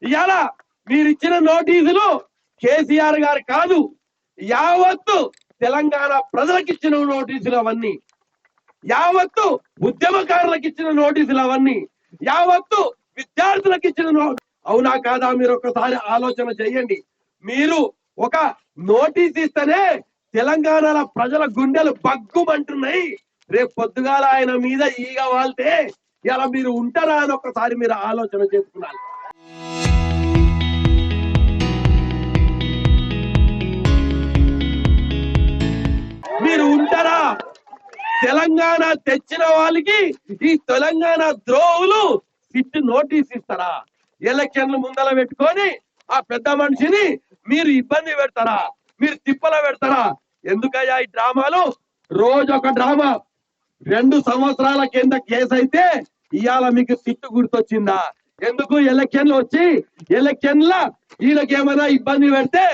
ఇవాళ మీరిచ్చిన నోటీసులు కేసీఆర్ గారు కాదు, యావత్తు తెలంగాణ ప్రజలకు ఇచ్చిన నోటీసులు అవన్నీ, యావత్తు ఉద్యమకారులకు ఇచ్చిన నోటీసులు అవన్నీ, యావత్తు విద్యార్థులకు ఇచ్చిన అవునా కాదా? మీరు ఒక్కసారి ఆలోచన చేయండి. మీరు ఒక నోటీస్ ఇస్తేనే తెలంగాణలో ప్రజల గుండెలు బగ్గుమంటున్నాయి. రేపు పొద్దుగాల ఆయన మీద ఈగ వాళ్తే ఇలా మీరు ఉంటారా అని ఒక్కసారి మీరు ఆలోచన చేసుకున్నారు. మీరు ఉంటారా? తెలంగాణ తెచ్చిన వాళ్ళకి ఈ తెలంగాణ ద్రోహులు సిట్ నోటీస్ ఇస్తారా? ఎలక్షన్లు ముందల పెట్టుకొని ఆ పెద్ద మనిషిని మీరు ఇబ్బంది పెడతారా? మీరు తిప్పల పెడతారా? ఎందుకయ్యా ఈ డ్రామాలు? రోజు ఒక డ్రామా. 2 సంవత్సరాల కింద కేసు అయితే ఇవాళ మీకు సిట్టు గుర్తొచ్చిందా? ఎందుకు ఎలక్షన్లు వచ్చి ఎలక్షన్ల వీళ్ళకేమైనా ఇబ్బంది పెడితే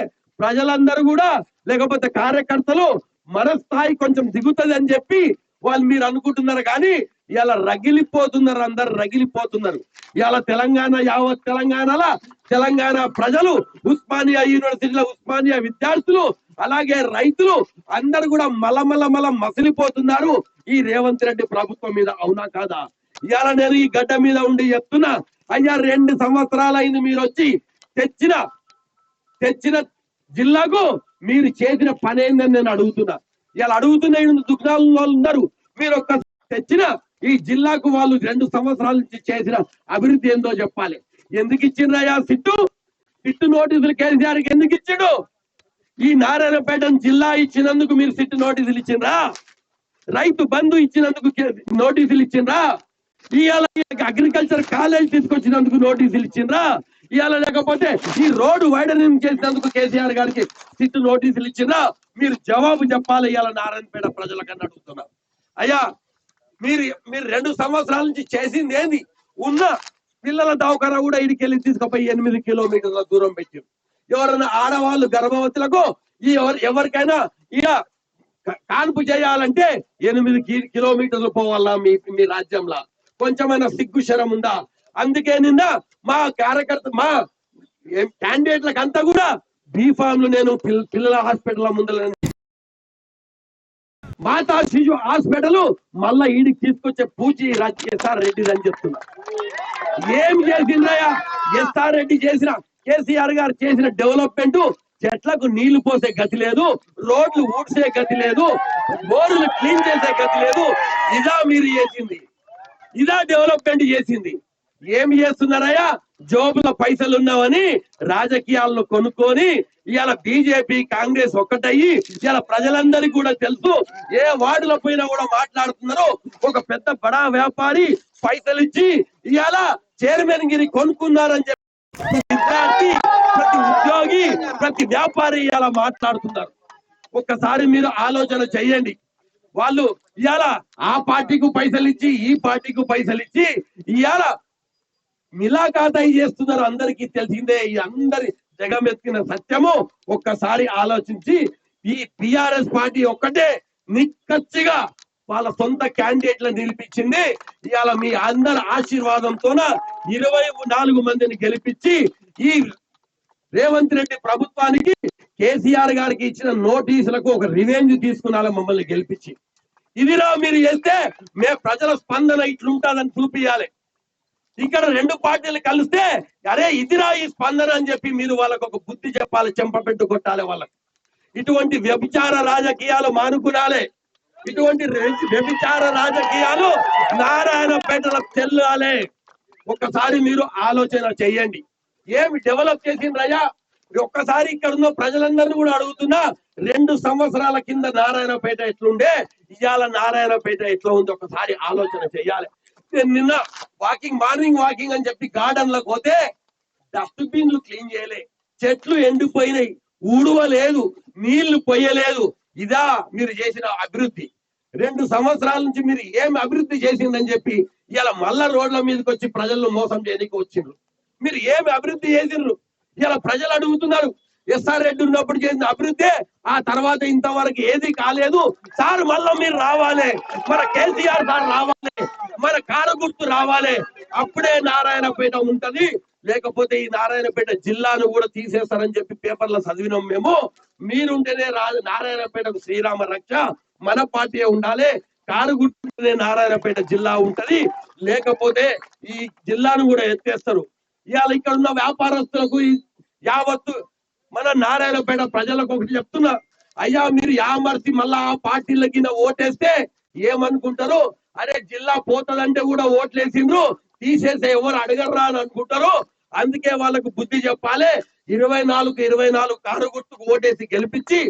ప్రజలందరూ కూడా లేకపోతే కార్యకర్తలు మన స్థాయి కొంచెం దిగుతుంది అని చెప్పి వాళ్ళు మీరు అనుకుంటున్నారు. కానీ ఇలా రగిలిపోతున్నారు, అందరు రగిలిపోతున్నారు. ఇవాళ తెలంగాణ యావత్ తెలంగాణలో తెలంగాణ ప్రజలు, ఉస్మానియా యూనివర్సిటీలో ఉస్మానియా విద్యార్థులు, అలాగే రైతులు అందరు కూడా మల మసిలిపోతున్నారు ఈ రేవంత్ రెడ్డి ప్రభుత్వం మీద. అవునా కాదా? ఇవాళ నేను ఈ గడ్డ మీద ఉండి చెప్తున్నా, అయ్యా 2 సంవత్సరాలైంది మీరు వచ్చి తెచ్చిన జిల్లాకు మీరు చేసిన పని ఏందని నేను అడుగుతున్నా. ఇలా అడుగుతున్న దుగ్ధాలలో ఉన్నారు. మీరు ఒక్క తెచ్చిన ఈ జిల్లాకు వాళ్ళు 2 సంవత్సరాల నుంచి చేసిన అభివృద్ధి ఏందో చెప్పాలి. ఎందుకు ఇచ్చిండ్రయ్యా సిట్టు నోటీసులు? కేసీఆర్కి ఎందుకు ఇచ్చాడు? ఈ నారాయణపేట జిల్లా ఇచ్చినందుకు మీరు సిట్టు నోటీసులు ఇచ్చిండ్రా? రైతు బంధు ఇచ్చినందుకు నోటీసులు ఇచ్చిండ్రా? ఇవాళ అగ్రికల్చర్ కాలేజ్ తీసుకొచ్చినందుకు నోటీసులు ఇచ్చిండ్రా? ఇవాళ లేకపోతే ఈ రోడ్డు వైడనింగ్ చేసినందుకు కేసీఆర్ గారికి సిట్టు నోటీసులు ఇచ్చిండ్రా? మీరు జవాబు చెప్పాలి ఇవాళ నారాయణపేట ప్రజలకన్నా అడుగుతున్నారు. అయ్యా మీరు 2 సంవత్సరాల నుంచి చేసింది ఏంది? ఉన్న పిల్లల దవాఖానా కూడా ఇడికెళ్ళి తీసుకుపోయి 8 కిలోమీటర్ల దూరం పెట్టారు. ఎవరైనా ఆడవాళ్ళు గర్భవతులకు ఎవరికైనా ఇక కాన్పు చేయాలంటే 8 కిలోమీటర్లు పోవాలా మీ రాజ్యంలో? కొంచెమైనా సిగ్గు శరం ఉందా? అందుకే నిన్న మా కార్యకర్త మా క్యాండిడేట్లకు అంతా కూడా బీఫామ్లు నేను పిల్లల హాస్పిటల్ ముందర మాతా శిశు హాస్పిటల్ మళ్ళా ఈడికి తీసుకొచ్చే పూచి ఎస్ఆర్ రెడ్డి అని చెప్తున్నా. ఏం చేసిందయ్యా ఎస్ఆర్ రెడ్డి చేసిన, కేసీఆర్ గారు చేసిన డెవలప్మెంట్? చెట్లకు నీళ్లు పోసే గతి లేదు, రోడ్లు ఊడ్చే గతి లేదు, బోర్లు క్లీన్ చేసే గతి లేదు. ఇదా మీరు చేసింది? ఇదా డెవలప్మెంట్ చేసింది? ఏమి చేస్తున్నారయ్యా? జోబుల పైసలు ఉన్నావని రాజకీయాలను కొనుక్కొని ఇవాళ బీజేపీ కాంగ్రెస్ ఒక్కటయ్యి ఇవాళ ప్రజలందరికీ కూడా తెలుసు. ఏ వార్డుల పైన కూడా మాట్లాడుతున్నారు. ఒక పెద్ద బడా వ్యాపారి పైసలు ఇచ్చి ఇవాళ చైర్మన్ గిరి కొనుక్కున్నారని చెప్పి విద్యార్థి, ప్రతి ఉద్యోగి, ప్రతి వ్యాపారి ఇవాళ మాట్లాడుతున్నారు. ఒక్కసారి మీరు ఆలోచన చెయ్యండి. వాళ్ళు ఇవాళ ఆ పార్టీకి పైసలు ఇచ్చి ఈ పార్టీకి పైసలు ఇచ్చి ఇవాళ మిలాఖాతాయి చేస్తున్నారు. అందరికీ తెలిసిందే. ఈ అందరి జగమెత్తిన సత్యము. ఒక్కసారి ఆలోచించి ఈ టిఆర్ఎస్ పార్టీ ఒక్కటే నిక్కచ్చిగా వాళ్ళ సొంత క్యాండిడేట్లను నిలిపించింది. ఇవాళ మీ అందరి ఆశీర్వాదంతోన 24 మందిని గెలిపించి ఈ రేవంత్ రెడ్డి ప్రభుత్వానికి కేసీఆర్ గారికి ఇచ్చిన నోటీసులకు ఒక రివెంజ్ తీసుకున్నాల మమ్మల్ని గెలిపించి. ఇదిరా మీరు చేస్తే ప్రజల స్పందన ఇట్లుంటాదని చూపియాలి. ఇక్కడ 2 పార్టీలు కలిస్తే అరే ఇదిరా ఈ స్పందన అని చెప్పి మీరు వాళ్ళకు ఒక బుద్ధి చెప్పాలి, చెంపపెట్టు కొట్టాలి వాళ్ళకు. ఇటువంటి వ్యభిచార రాజకీయాలు మానుకునాలే. ఇటువంటి వ్యభిచార రాజకీయాలు నారాయణపేటలో చెల్లాలే. ఒక్కసారి మీరు ఆలోచన చెయ్యండి. ఏమి డెవలప్ చేసిండ్రయ్యా? ఒక్కసారి ఇక్కడ ఉన్న ప్రజలందరినీ కూడా అడుగుతున్నా, 2 సంవత్సరాల కింద నారాయణపేట ఎట్లుండే, ఇవాళ నారాయణపేట ఎట్లా ఉంది? ఒకసారి ఆలోచన చెయ్యాలి. నిన్న మార్నింగ్ వాకింగ్ అని చెప్పి గార్డెన్ లకు పోతే డస్ట్బిన్లు క్లీన్ చేయలే, చెట్లు ఎండిపోయినాయి, ఊడవలేదు, నీళ్లు పొయ్యలేదు. ఇదా మీరు చేసిన అభివృద్ధి? 2 సంవత్సరాల నుంచి మీరు ఏం అభివృద్ధి చేసిందని చెప్పి ఇలా మళ్ళా రోడ్ల మీదకి వచ్చి ప్రజలను మోసం చేయడానికి వచ్చిండ్రు. మీరు ఏమి అభివృద్ధి చేసిండ్రు? ఇలా ప్రజలు అడుగుతున్నారు. ఎస్ఆర్ రెడ్డి ఉన్నప్పుడు చేసిన అభివృద్ధి ఆ తర్వాత ఇంతవరకు ఏది కాలేదు సార్. మళ్ళా మీరు రావాలి, మన కేసీఆర్ సార్ రావాలి, మన కారు గుర్తు రావాలి. అప్పుడే నారాయణపేట ఉంటది. లేకపోతే ఈ నారాయణపేట జిల్లాను కూడా తీసేస్తారని చెప్పి పేపర్లో చదివినాం మేము. మీరుంటేనే నారాయణపేటకు శ్రీరామ రక్ష, మన పార్టీ ఉండాలి, కారు గుర్తుంటేనే నారాయణపేట జిల్లా ఉంటది, లేకపోతే ఈ జిల్లాను కూడా ఎత్తేస్తారు. ఇవాళ ఇక్కడ ఉన్న వ్యాపారస్తులకు యావత్తు మన నారాయణపేట ప్రజలకు ఒకటి చెప్తున్నా, అయ్యా మీరు యామర్చి మళ్ళా ఆ పార్టీలకి ఓటేస్తే ఏమనుకుంటారు, అరే జిల్లా పోతదంటే కూడా ఓట్లేసిండ్రు, తీసేసే ఎవరు అడగర్రా అని అనుకుంటారు. అందుకే వాళ్ళకు బుద్ధి చెప్పాలి. 24 కారు గుర్తుకు ఓటేసి గెలిపించి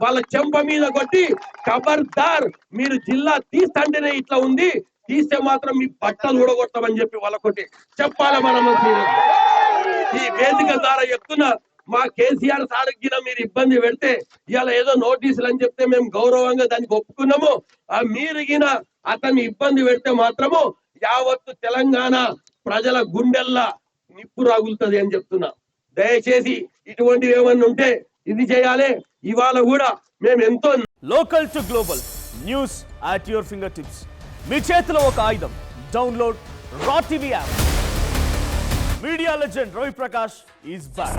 వాళ్ళ చెంప మీద కొట్టి, ఖబర్దార్ మీరు జిల్లా తీస్తంటేనే ఇట్లా ఉంది, తీస్తే మాత్రం మీ బట్టలు ఊడగొట్టమని చెప్పి వాళ్ళకొట్టి చెప్పాలి. మనం ఈ వేదిక ద్వారా చెప్తున్నా, మా కేసీఆర్ సార్కి మీరు ఇబ్బంది పెడితే ఇవాళ ఏదో నోటీసులు అని చెప్తే మేము గౌరవంగా దానికి ఒప్పుకున్నాము. ఆ మీరిగిన అతన్ని ఇబ్బంది పెడితే మాత్రము యావత్తు తెలంగాణ ప్రజల గుండెల్లా నిప్పు రాగులుతుంది అని చెప్తున్నా. దయచేసి ఇటువంటివి ఏమన్నా ఉంటే ఇది చేయాలి. ఇవాళ కూడా మేము ఎంతో local to global news at your finger tips. మీ చేతిలో ఒక ఆయుధం. Download raw TV app. Media legend Ravi Prakash is back.